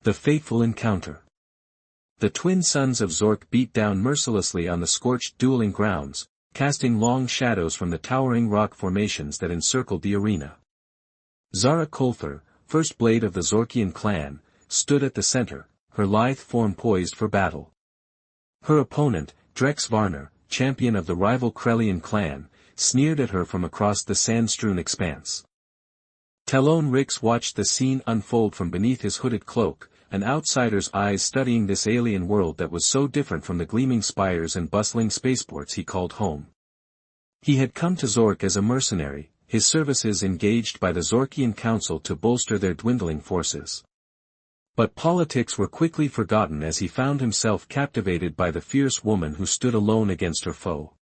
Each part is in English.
The fateful encounter. The twin sons of Zork beat down mercilessly on the scorched dueling grounds, casting long shadows from the towering rock formations that encircled the arena. Zara Kolthar, first blade of the Zorkian clan, stood at the center, her lithe form poised for battle. Her opponent, Drex Varner, champion of the rival Krellian clan, sneered at her from across the sand-strewn expanse. Talon Rix watched the scene unfold from beneath his hooded cloak, an outsider's eyes studying this alien world that was so different from the gleaming spires and bustling spaceports he called home. He had come to Zork as a mercenary, his services engaged by the Zorkian Council to bolster their dwindling forces. But politics were quickly forgotten as he found himself captivated by the fierce woman who stood alone against her foe.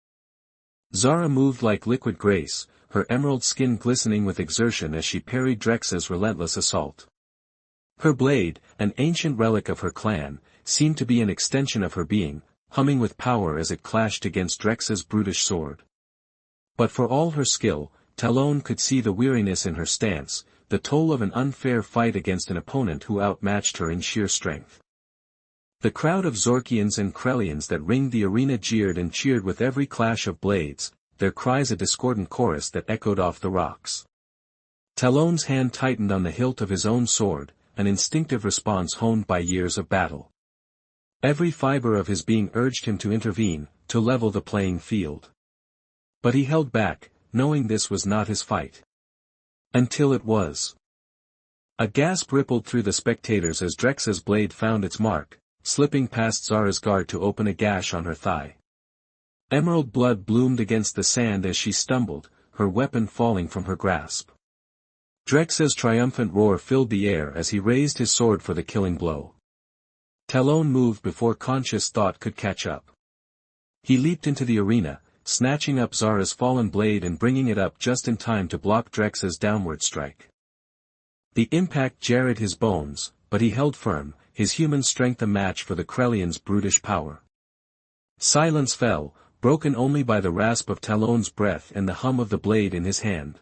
Zara moved like liquid grace, her emerald skin glistening with exertion as she parried Drex's relentless assault. Her blade, an ancient relic of her clan, seemed to be an extension of her being, humming with power as it clashed against Drex's brutish sword. But for all her skill, Talon could see the weariness in her stance, the toll of an unfair fight against an opponent who outmatched her in sheer strength. The crowd of Zorkians and Krellians that ringed the arena jeered and cheered with every clash of blades, their cries a discordant chorus that echoed off the rocks. Talon's hand tightened on the hilt of his own sword, an instinctive response honed by years of battle. Every fiber of his being urged him to intervene, to level the playing field. But he held back, knowing this was not his fight. Until it was. A gasp rippled through the spectators as Drex's blade found its mark, slipping past Zara's guard to open a gash on her thigh. Emerald blood bloomed against the sand as she stumbled, her weapon falling from her grasp. Drex's triumphant roar filled the air as he raised his sword for the killing blow. Talon moved before conscious thought could catch up. He leaped into the arena, snatching up Zara's fallen blade and bringing it up just in time to block Drex's downward strike. The impact jarred his bones, but he held firm, his human strength a match for the Krellian's brutish power. Silence fell, broken only by the rasp of Talon's breath and the hum of the blade in his hand.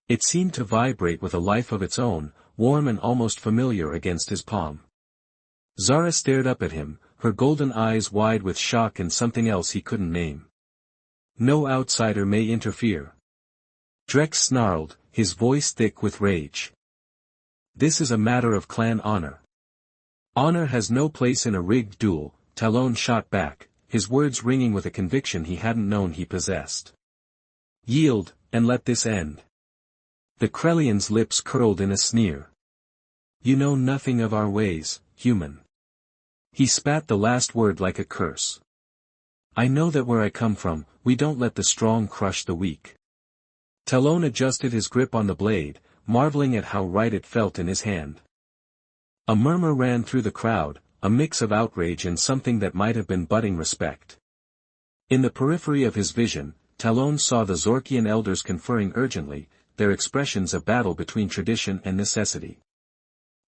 It seemed to vibrate with a life of its own, warm and almost familiar against his palm. Zara stared up at him, her golden eyes wide with shock and something else he couldn't name. No outsider may interfere. Drex snarled, his voice thick with rage. This is a matter of clan honor. Honor has no place in a rigged duel, Talon shot back, his words ringing with a conviction he hadn't known he possessed. Yield, and let this end. The Krellian's lips curled in a sneer. You know nothing of our ways, human. He spat the last word like a curse. I know that where I come from, we don't let the strong crush the weak. Talon adjusted his grip on the blade, marveling at how right it felt in his hand. A murmur ran through the crowd, a mix of outrage and something that might have been budding respect. In the periphery of his vision, Talon saw the Zorkian elders conferring urgently, their expressions of battle between tradition and necessity.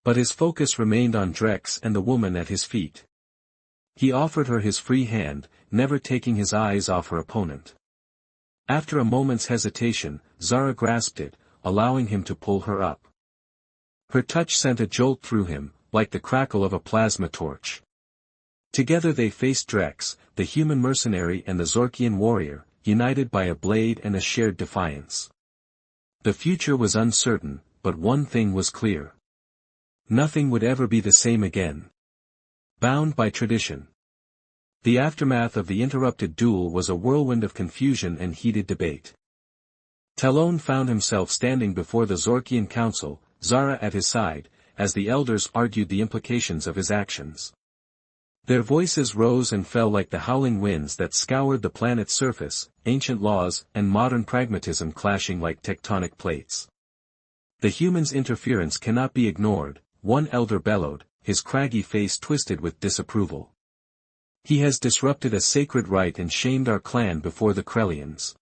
But his focus remained on Drex and the woman at his feet. He offered her his free hand, never taking his eyes off her opponent. After a moment's hesitation, Zara grasped it, allowing him to pull her up. Her touch sent a jolt through him, like the crackle of a plasma torch. Together they faced Drex, the human mercenary and the Zorkian warrior, united by a blade and a shared defiance. The future was uncertain, but one thing was clear. Nothing would ever be the same again. Bound by tradition. The aftermath of the interrupted duel was a whirlwind of confusion and heated debate. Talon found himself standing before the Zorkian council, Zara at his side, as the elders argued the implications of his actions. Their voices rose and fell like the howling winds that scoured the planet's surface, ancient laws and modern pragmatism clashing like tectonic plates. The human's interference cannot be ignored, one elder bellowed, his craggy face twisted with disapproval. He has disrupted a sacred rite and shamed our clan before the Krellians.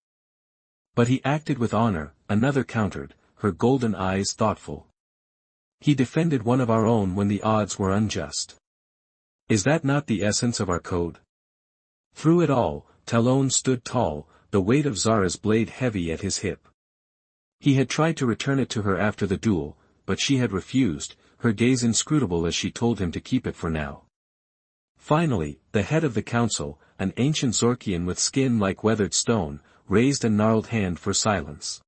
But he acted with honor, another countered, her golden eyes thoughtful. He defended one of our own when the odds were unjust. Is that not the essence of our code? Through it all, Talon stood tall, the weight of Zara's blade heavy at his hip. He had tried to return it to her after the duel, but she had refused, her gaze inscrutable as she told him to keep it for now. Finally, the head of the council, an ancient Zorkian with skin like weathered stone, raised a gnarled hand for silence.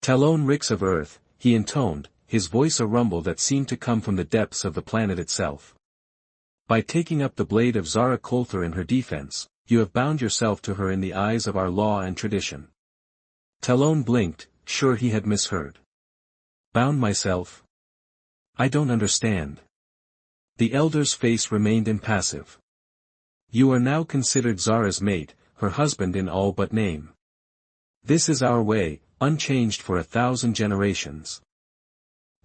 Talon Rix of Earth, he intoned, his voice a rumble that seemed to come from the depths of the planet itself. By taking up the blade of Zara Coulter in her defense, you have bound yourself to her in the eyes of our law and tradition. Talon blinked, sure he had misheard. Bound myself? I don't understand. The elder's face remained impassive. You are now considered Zara's mate, her husband in all but name. This is our way, unchanged for 1,000 generations.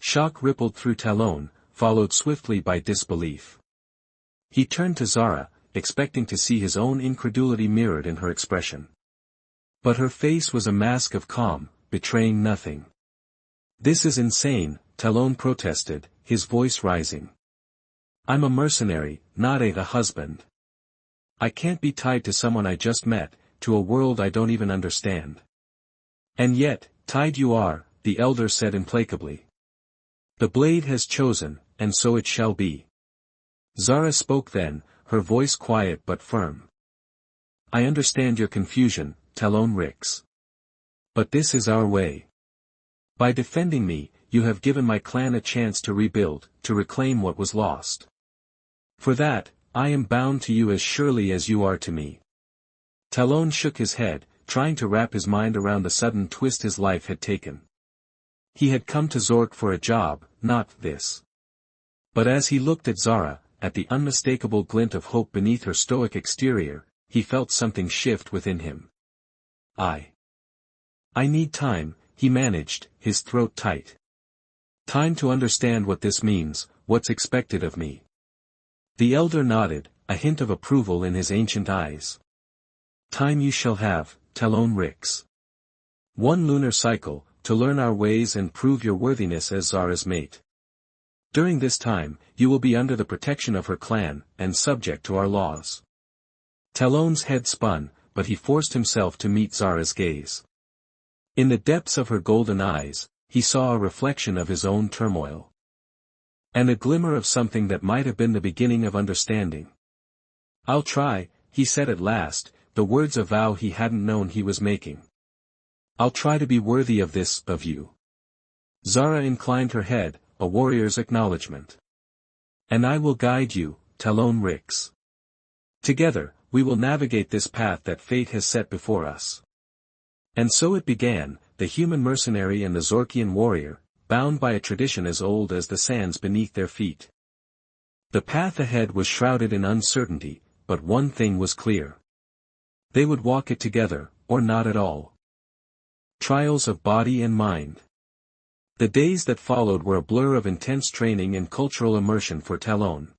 Shock rippled through Talon, followed swiftly by disbelief. He turned to Zara, expecting to see his own incredulity mirrored in her expression. But her face was a mask of calm, betraying nothing. This is insane, Talon protested, his voice rising. I'm a mercenary, not a husband. I can't be tied to someone I just met, to a world I don't even understand. And yet, tied you are, the elder said implacably. The blade has chosen, and so it shall be. Zara spoke then, her voice quiet but firm. I understand your confusion, Talon Rix. But this is our way. By defending me, you have given my clan a chance to rebuild, to reclaim what was lost. For that, I am bound to you as surely as you are to me. Talon shook his head, trying to wrap his mind around the sudden twist his life had taken. He had come to Zork for a job, not this. But as he looked at Zara, at the unmistakable glint of hope beneath her stoic exterior, he felt something shift within him. I need time, he managed, his throat tight. Time to understand what this means, what's expected of me. The elder nodded, a hint of approval in his ancient eyes. Time you shall have, Talon Rix. 1 lunar cycle, to learn our ways and prove your worthiness as Zara's mate. During this time, you will be under the protection of her clan, and subject to our laws. Talon's head spun, but he forced himself to meet Zara's gaze. In the depths of her golden eyes, he saw a reflection of his own turmoil. And a glimmer of something that might have been the beginning of understanding. I'll try, he said at last, the words a vow he hadn't known he was making. I'll try to be worthy of this, of you. Zara inclined her head, a warrior's acknowledgement. And I will guide you, Talon Rix. Together, we will navigate this path that fate has set before us. And so it began, the human mercenary and the Zorkian warrior, bound by a tradition as old as the sands beneath their feet. The path ahead was shrouded in uncertainty, but one thing was clear. They would walk it together, or not at all. Trials of body and mind. The days that followed were a blur of intense training and cultural immersion for Talon.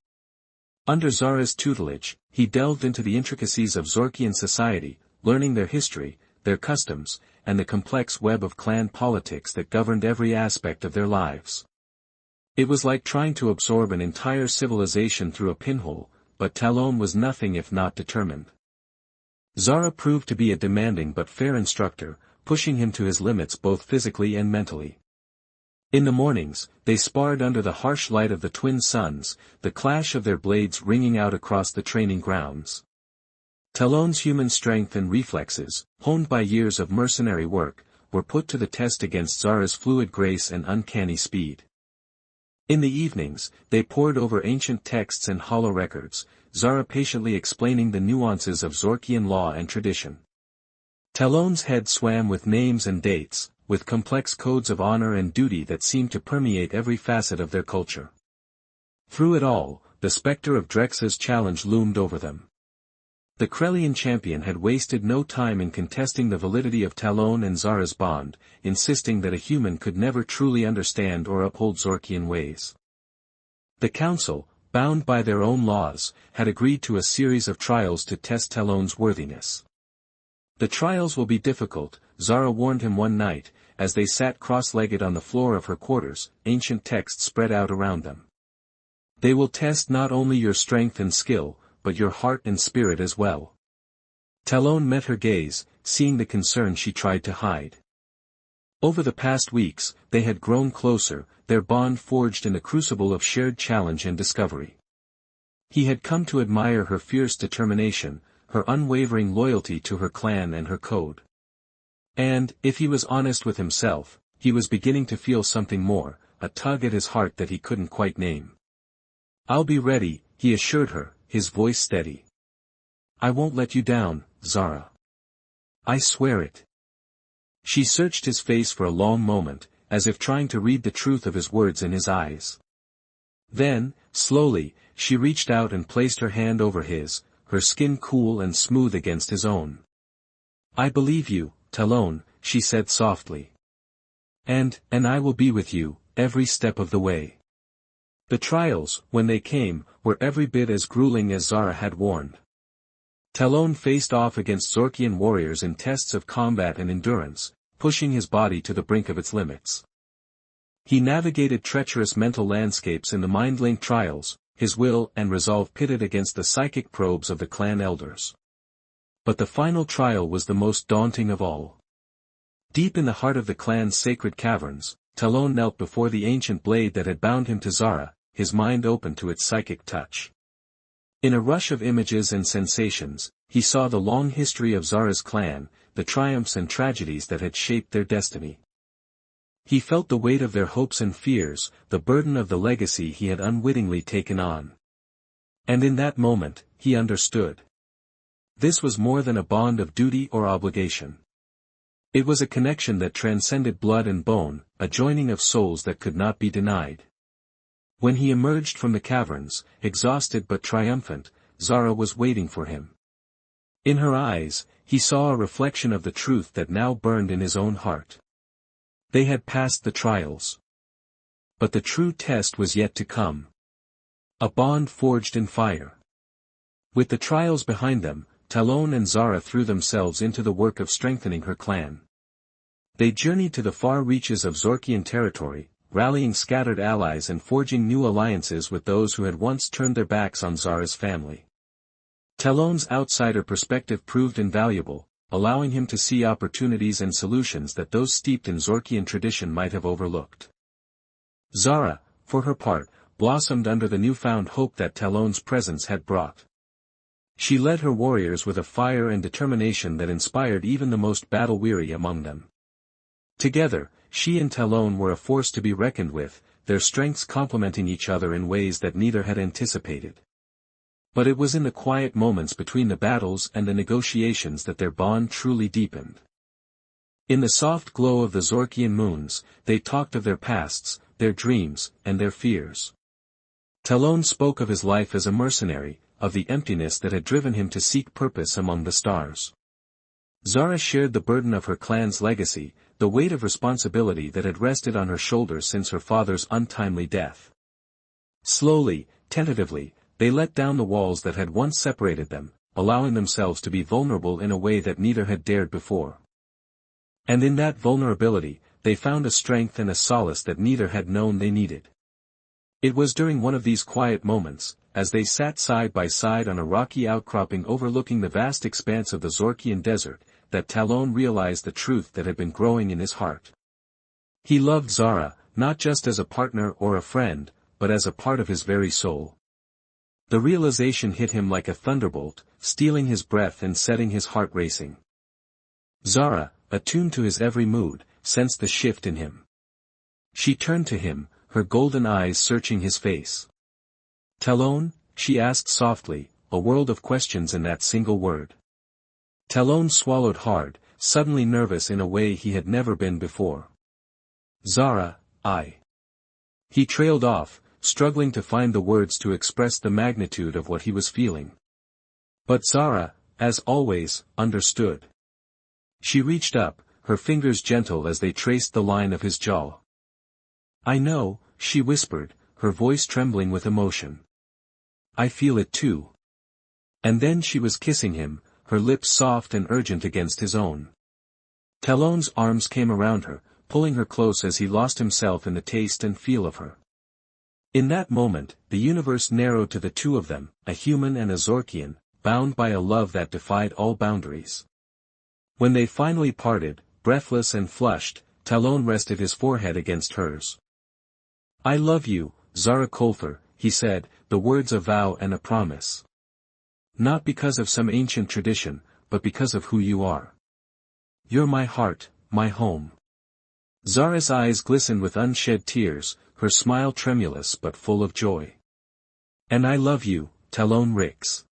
Under Zara's tutelage, he delved into the intricacies of Zorkian society, learning their history, their customs, and the complex web of clan politics that governed every aspect of their lives. It was like trying to absorb an entire civilization through a pinhole, but Talon was nothing if not determined. Zara proved to be a demanding but fair instructor, pushing him to his limits both physically and mentally. In the mornings, they sparred under the harsh light of the twin suns, the clash of their blades ringing out across the training grounds. Talon's human strength and reflexes, honed by years of mercenary work, were put to the test against Zara's fluid grace and uncanny speed. In the evenings, they pored over ancient texts and hollow records, Zara patiently explaining the nuances of Zorkian law and tradition. Talon's head swam with names and dates, with complex codes of honor and duty that seemed to permeate every facet of their culture. Through it all, the specter of Drexa's challenge loomed over them. The Krellian champion had wasted no time in contesting the validity of Talon and Zara's bond, insisting that a human could never truly understand or uphold Zorkian ways. The council, bound by their own laws, had agreed to a series of trials to test Talon's worthiness. The trials will be difficult, Zara warned him one night, as they sat cross-legged on the floor of her quarters, ancient texts spread out around them. They will test not only your strength and skill, but your heart and spirit as well. Talon met her gaze, seeing the concern she tried to hide. Over the past weeks, they had grown closer, their bond forged in the crucible of shared challenge and discovery. He had come to admire her fierce determination, her unwavering loyalty to her clan and her code. And, if he was honest with himself, he was beginning to feel something more, a tug at his heart that he couldn't quite name. "I'll be ready," he assured her, his voice steady. "I won't let you down, Zara. I swear it." She searched his face for a long moment, as if trying to read the truth of his words in his eyes. Then, slowly, she reached out and placed her hand over his, her skin cool and smooth against his own. "I believe you, Talon," she said softly. And I will be with you, every step of the way." The trials, when they came, were every bit as grueling as Zara had warned. Talon faced off against Zorkian warriors in tests of combat and endurance, pushing his body to the brink of its limits. He navigated treacherous mental landscapes in the mind-link trials, his will and resolve pitted against the psychic probes of the clan elders. But the final trial was the most daunting of all. Deep in the heart of the clan's sacred caverns, Talon knelt before the ancient blade that had bound him to Zara, his mind open to its psychic touch. In a rush of images and sensations, he saw the long history of Zara's clan, the triumphs and tragedies that had shaped their destiny. He felt the weight of their hopes and fears, the burden of the legacy he had unwittingly taken on. And in that moment, he understood. This was more than a bond of duty or obligation. It was a connection that transcended blood and bone, a joining of souls that could not be denied. When he emerged from the caverns, exhausted but triumphant, Zara was waiting for him. In her eyes, he saw a reflection of the truth that now burned in his own heart. They had passed the trials. But the true test was yet to come. A bond forged in fire. With the trials behind them, Talon and Zara threw themselves into the work of strengthening her clan. They journeyed to the far reaches of Zorkian territory, rallying scattered allies and forging new alliances with those who had once turned their backs on Zara's family. Talon's outsider perspective proved invaluable, allowing him to see opportunities and solutions that those steeped in Zorkian tradition might have overlooked. Zara, for her part, blossomed under the newfound hope that Talon's presence had brought. She led her warriors with a fire and determination that inspired even the most battle-weary among them. Together, she and Talon were a force to be reckoned with, their strengths complementing each other in ways that neither had anticipated. But it was in the quiet moments between the battles and the negotiations that their bond truly deepened. In the soft glow of the Zorkian moons, they talked of their pasts, their dreams, and their fears. Talon spoke of his life as a mercenary, of the emptiness that had driven him to seek purpose among the stars. Zara shared the burden of her clan's legacy, the weight of responsibility that had rested on her shoulders since her father's untimely death. Slowly, tentatively, they let down the walls that had once separated them, allowing themselves to be vulnerable in a way that neither had dared before. And in that vulnerability, they found a strength and a solace that neither had known they needed. It was during one of these quiet moments, as they sat side by side on a rocky outcropping overlooking the vast expanse of the Zorkian desert, that Talon realized the truth that had been growing in his heart. He loved Zara, not just as a partner or a friend, but as a part of his very soul. The realization hit him like a thunderbolt, stealing his breath and setting his heart racing. Zara, attuned to his every mood, sensed the shift in him. She turned to him, her golden eyes searching his face. "Talon?" she asked softly, a world of questions in that single word. Talon swallowed hard, suddenly nervous in a way he had never been before. "Zara, I." He trailed off, struggling to find the words to express the magnitude of what he was feeling. But Zara, as always, understood. She reached up, her fingers gentle as they traced the line of his jaw. "I know," she whispered, her voice trembling with emotion. "I feel it too." And then she was kissing him, her lips soft and urgent against his own. Talon's arms came around her, pulling her close as he lost himself in the taste and feel of her. In that moment, the universe narrowed to the two of them, a human and a Zorkian, bound by a love that defied all boundaries. When they finally parted, breathless and flushed, Talon rested his forehead against hers. "I love you, Zara Coulter," he said, "the words a vow and a promise. Not because of some ancient tradition, but because of who you are. You're my heart, my home." Zara's eyes glistened with unshed tears, her smile tremulous but full of joy. "And I love you, Talon Rix.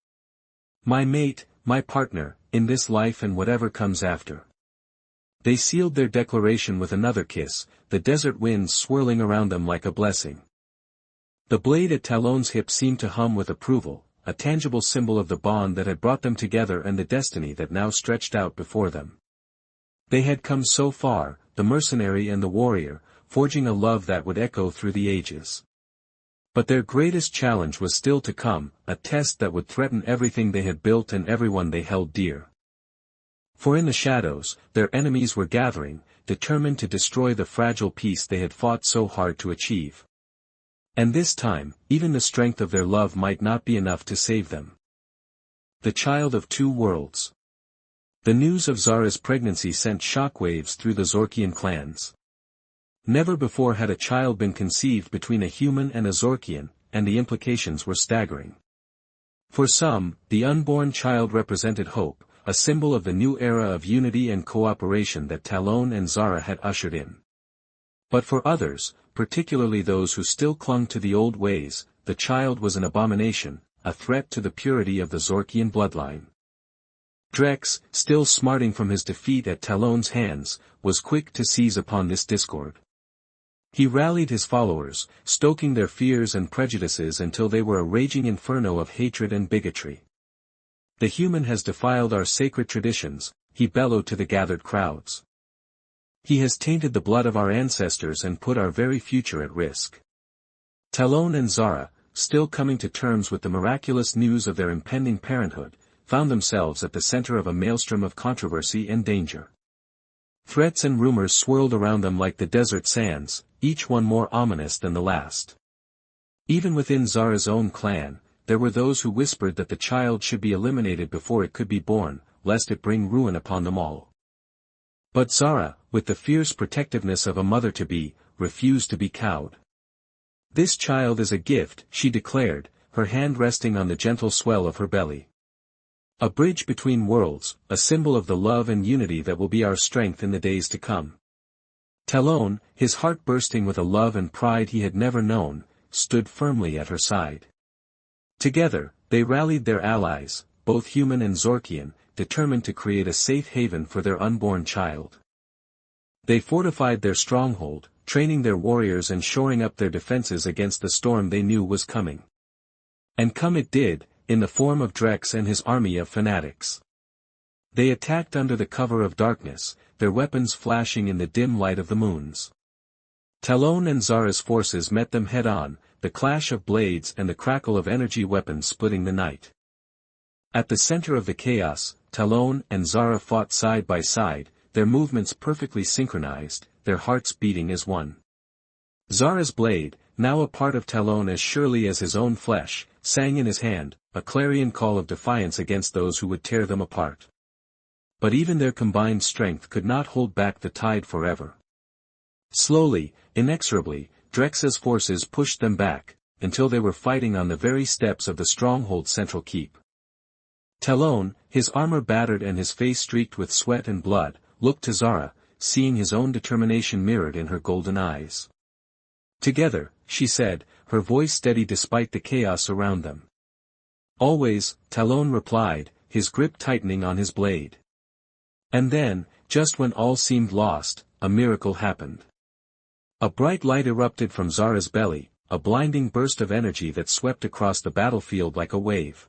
My mate, my partner, in this life and whatever comes after." They sealed their declaration with another kiss, the desert winds swirling around them like a blessing. The blade at Talon's hip seemed to hum with approval, a tangible symbol of the bond that had brought them together and the destiny that now stretched out before them. They had come so far, the mercenary and the warrior, forging a love that would echo through the ages. But their greatest challenge was still to come, a test that would threaten everything they had built and everyone they held dear. For in the shadows, their enemies were gathering, determined to destroy the fragile peace they had fought so hard to achieve. And this time, even the strength of their love might not be enough to save them. The child of two worlds. The news of Zara's pregnancy sent shockwaves through the Zorkian clans. Never before had a child been conceived between a human and a Zorkian, and the implications were staggering. For some, the unborn child represented hope, a symbol of the new era of unity and cooperation that Talon and Zara had ushered in. But for others, particularly those who still clung to the old ways, the child was an abomination, a threat to the purity of the Zorkian bloodline. Drex, still smarting from his defeat at Talon's hands, was quick to seize upon this discord. He rallied his followers, stoking their fears and prejudices until they were a raging inferno of hatred and bigotry. "The human has defiled our sacred traditions," he bellowed to the gathered crowds. "He has tainted the blood of our ancestors and put our very future at risk." Talon and Zara, still coming to terms with the miraculous news of their impending parenthood, found themselves at the center of a maelstrom of controversy and danger. Threats and rumors swirled around them like the desert sands, each one more ominous than the last. Even within Zara's own clan, there were those who whispered that the child should be eliminated before it could be born, lest it bring ruin upon them all. But Zara, with the fierce protectiveness of a mother-to-be, refused to be cowed. "This child is a gift," she declared, her hand resting on the gentle swell of her belly. "A bridge between worlds, a symbol of the love and unity that will be our strength in the days to come." Talon, his heart bursting with a love and pride he had never known, stood firmly at her side. Together, they rallied their allies, both human and Zorkian, determined to create a safe haven for their unborn child. They fortified their stronghold, training their warriors and shoring up their defenses against the storm they knew was coming. And come it did, in the form of Drex and his army of fanatics. They attacked under the cover of darkness, their weapons flashing in the dim light of the moons. Talon and Zara's forces met them head-on, the clash of blades and the crackle of energy weapons splitting the night. At the center of the chaos, Talon and Zara fought side by side, their movements perfectly synchronized, their hearts beating as one. Zara's blade, now a part of Talon as surely as his own flesh, sang in his hand, a clarion call of defiance against those who would tear them apart. But even their combined strength could not hold back the tide forever. Slowly, inexorably, Drex's forces pushed them back, until they were fighting on the very steps of the stronghold's central keep. Talon, his armor battered and his face streaked with sweat and blood, looked to Zara, seeing his own determination mirrored in her golden eyes. "Together," she said, her voice steady despite the chaos around them. "Always," Talon replied, his grip tightening on his blade. And then, just when all seemed lost, a miracle happened. A bright light erupted from Zara's belly, a blinding burst of energy that swept across the battlefield like a wave.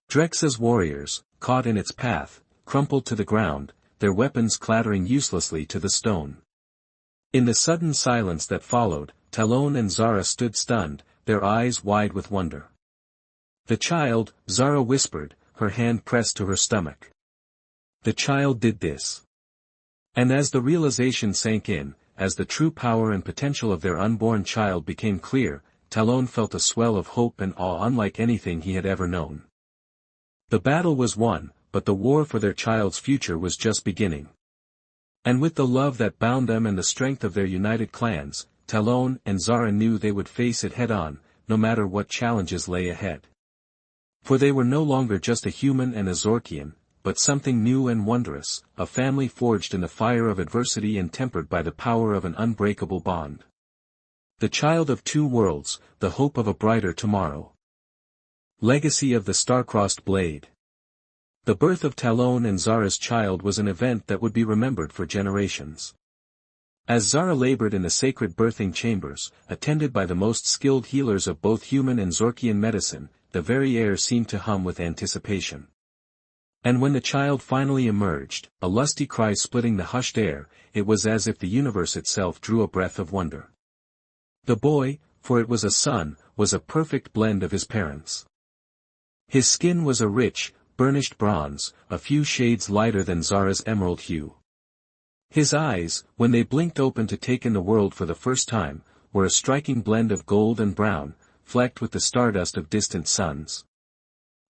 Drex's warriors, caught in its path, crumpled to the ground, their weapons clattering uselessly to the stone. In the sudden silence that followed, Talon and Zara stood stunned, their eyes wide with wonder. "The child," Zara whispered, her hand pressed to her stomach. "The child did this." And as the realization sank in, as the true power and potential of their unborn child became clear, Talon felt a swell of hope and awe unlike anything he had ever known. The battle was won, but the war for their child's future was just beginning. And with the love that bound them and the strength of their united clans, Talon and Zara knew they would face it head-on, no matter what challenges lay ahead. For they were no longer just a human and a Zorkian, but something new and wondrous, a family forged in the fire of adversity and tempered by the power of an unbreakable bond. The child of two worlds, the hope of a brighter tomorrow. Legacy of the star-crossed blade. The birth of Talon and Zara's child was an event that would be remembered for generations. As Zara labored in the sacred birthing chambers, attended by the most skilled healers of both human and Zorkian medicine, the very air seemed to hum with anticipation. And when the child finally emerged, a lusty cry splitting the hushed air, it was as if the universe itself drew a breath of wonder. The boy, for it was a son, was a perfect blend of his parents. His skin was a rich, burnished bronze, a few shades lighter than Zara's emerald hue. His eyes, when they blinked open to take in the world for the first time, were a striking blend of gold and brown, flecked with the stardust of distant suns.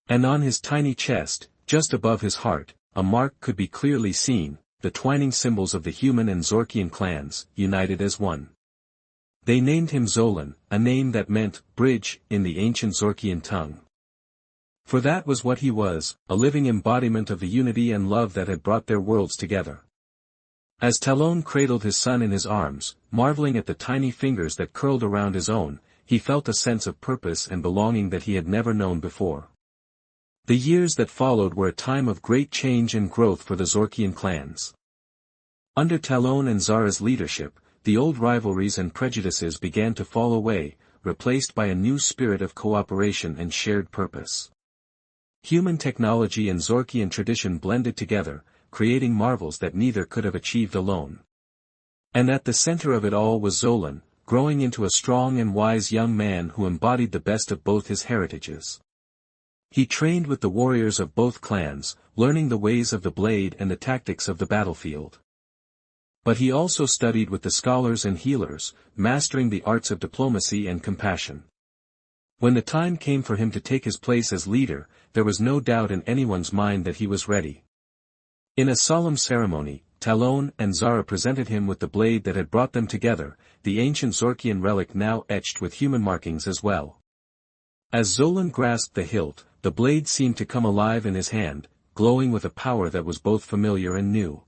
And on his tiny chest, just above his heart, a mark could be clearly seen, the twining symbols of the human and Zorkian clans, united as one. They named him Zolan, a name that meant bridge in the ancient Zorkian tongue. For that was what he was, a living embodiment of the unity and love that had brought their worlds together. As Talon cradled his son in his arms, marveling at the tiny fingers that curled around his own, he felt a sense of purpose and belonging that he had never known before. The years that followed were a time of great change and growth for the Zorkian clans. Under Talon and Zara's leadership, the old rivalries and prejudices began to fall away, replaced by a new spirit of cooperation and shared purpose. Human technology and Zorkian tradition blended together, creating marvels that neither could have achieved alone. And at the center of it all was Zolan, growing into a strong and wise young man who embodied the best of both his heritages. He trained with the warriors of both clans, learning the ways of the blade and the tactics of the battlefield. But he also studied with the scholars and healers, mastering the arts of diplomacy and compassion. When the time came for him to take his place as leader, there was no doubt in anyone's mind that he was ready. In a solemn ceremony, Talon and Zara presented him with the blade that had brought them together, the ancient Zorkian relic now etched with human markings as well. As Zolan grasped the hilt, the blade seemed to come alive in his hand, glowing with a power that was both familiar and new.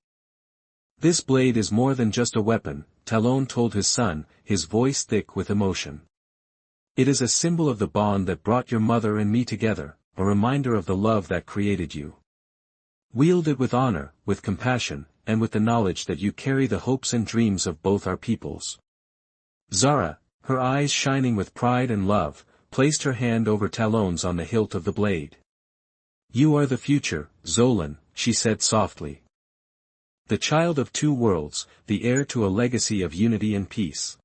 "This blade is more than just a weapon," Talon told his son, his voice thick with emotion. "It is a symbol of the bond that brought your mother and me together, a reminder of the love that created you. Wield it with honor, with compassion, and with the knowledge that you carry the hopes and dreams of both our peoples." Zara, her eyes shining with pride and love, placed her hand over Talon's on the hilt of the blade. "You are the future, Zolan," she said softly. "The child of two worlds, the heir to a legacy of unity and peace.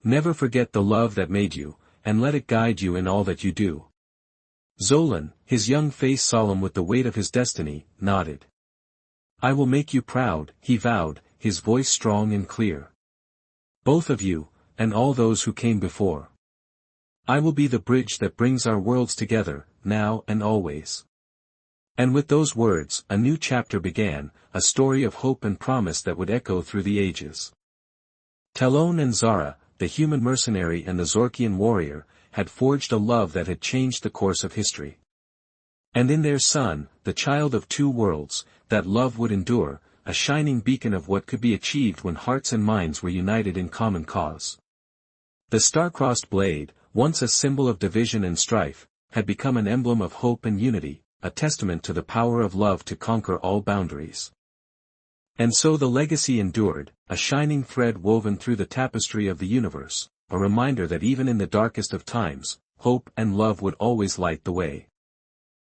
Never forget the love that made you, and let it guide you in all that you do." Zolan, his young face solemn with the weight of his destiny, nodded. "I will make you proud," he vowed, his voice strong and clear. "Both of you, and all those who came before. I will be the bridge that brings our worlds together, now and always." And with those words, a new chapter began, a story of hope and promise that would echo through the ages. Talon and Zara, the human mercenary and the Zorkian warrior, had forged a love that had changed the course of history. And in their son, the child of two worlds, that love would endure, a shining beacon of what could be achieved when hearts and minds were united in common cause. The star-crossed blade, once a symbol of division and strife, had become an emblem of hope and unity, a testament to the power of love to conquer all boundaries. And so the legacy endured, a shining thread woven through the tapestry of the universe, a reminder that even in the darkest of times, hope and love would always light the way.